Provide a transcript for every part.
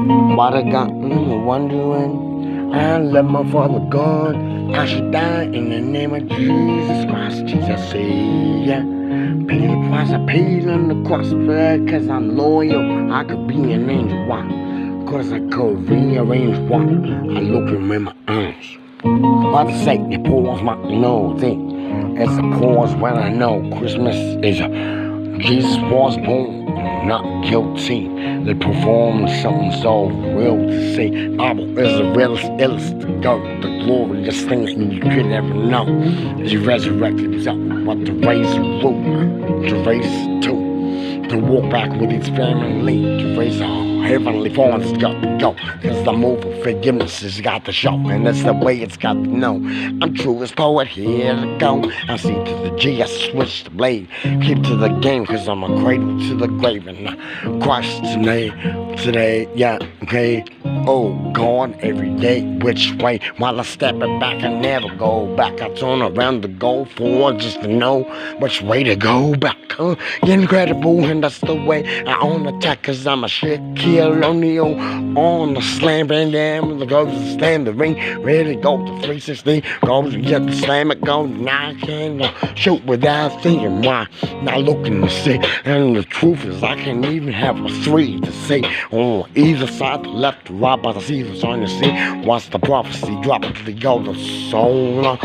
What I got me wondering, I love my father God. I should die in the name of Jesus Christ. Jesus said, yeah. Pay the price I paid on the cross, cause I'm loyal. I could be an angel, why? Cause I could rearrange what I look in my eyes. By the sake, it pours my nose in. It's a pause when I know Christmas is Jesus was born, not guilty. They perform something so real to see. Bible is the realest, illest to go. The glorious thing that you could ever know. He resurrected himself, what to raise the roof, to raise two, to walk back with his family, to raise a heavenly Father's got to go. Cause the move of forgiveness has got to show, and that's the way it's got to know. I'm true as poet, here to go. I see to the G, I switch the blade. Keep to the game, cause I'm a cradle to the grave. And I Christ today, yeah, okay. Oh God, every day, which way? While I step it back, I never go back. I turn around to go forward just to know which way to go back. Incredible, and that's the way I own attack, cause I'm a shit kill on the slam and down the goes to slam the ring, ready to go to 360, goes and get the slam it goes. Now I can't shoot without thinking why, not looking to see. And the truth is I can't even have a three to say on either side, the left or right, but I see what's on the sea. Watch the prophecy drop it to the golden solar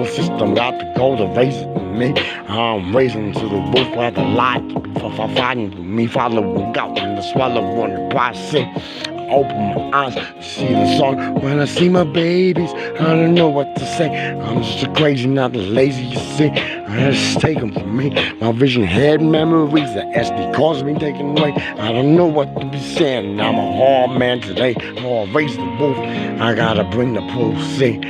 system got to go to raise it with me. I'm raising to the roof like the light for fighting with me, following out in the swallow on the process. Open my eyes to see the sun. When I see my babies, I don't know what to say. I'm just a crazy, not a lazy, you see. I just take them from me. My vision had memories, the SD cards been taken away. I don't know what to be saying. I'm a hard man today. Oh, raise the roof. I gotta bring the proof, see.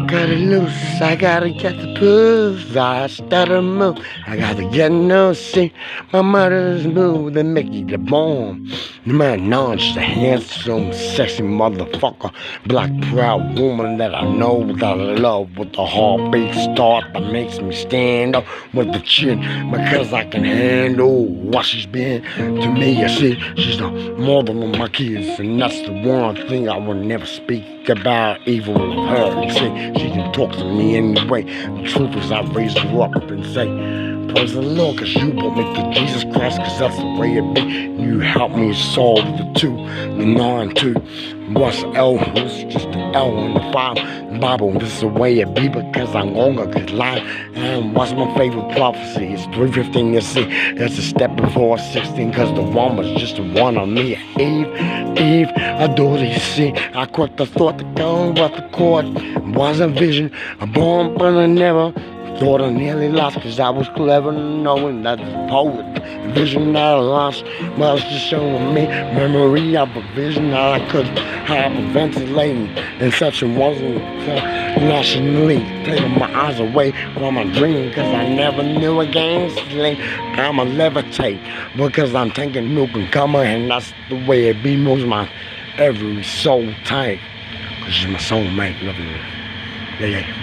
Gotta loose, I gotta get the proof. I started move, I gotta get no see. My mother's moved and Mickey the bomb. My nudge, the handsome, sexy motherfucker. Black proud woman that I know that I love, with the heartbeat start that makes me stand up with the chin, because I can handle what she's been to me. You see, she's the mother of my kids, and that's the one thing I will never speak about evil of her. You see, she can talk to me anyway. The truth is I raise her up and say, praise the Lord, cause you brought me to Jesus Christ, cause that's the way it be. You helped me solve the 2, the 9, 2. What's L? It's just an L in the Bible. This is the way it be, because I'm longer good life. And what's my favorite prophecy? It's 3:15, you see. It's a step before 16, cause the one was just the one on me. Eve, I do it, you see. I quit the thought to go, but the chord was a vision. A born, but I never thought I nearly lost, cause I was clever knowing that the poet vision that I lost was just showing me memory of a vision that I could have ventilating in such a wasn't nationally taking my eyes away from my dream, cause I never knew against it. I'ma levitate because I'm thinking new can come, and that's the way it be. Moves my every soul tight, cause she's my soulmate. Love you. Yeah.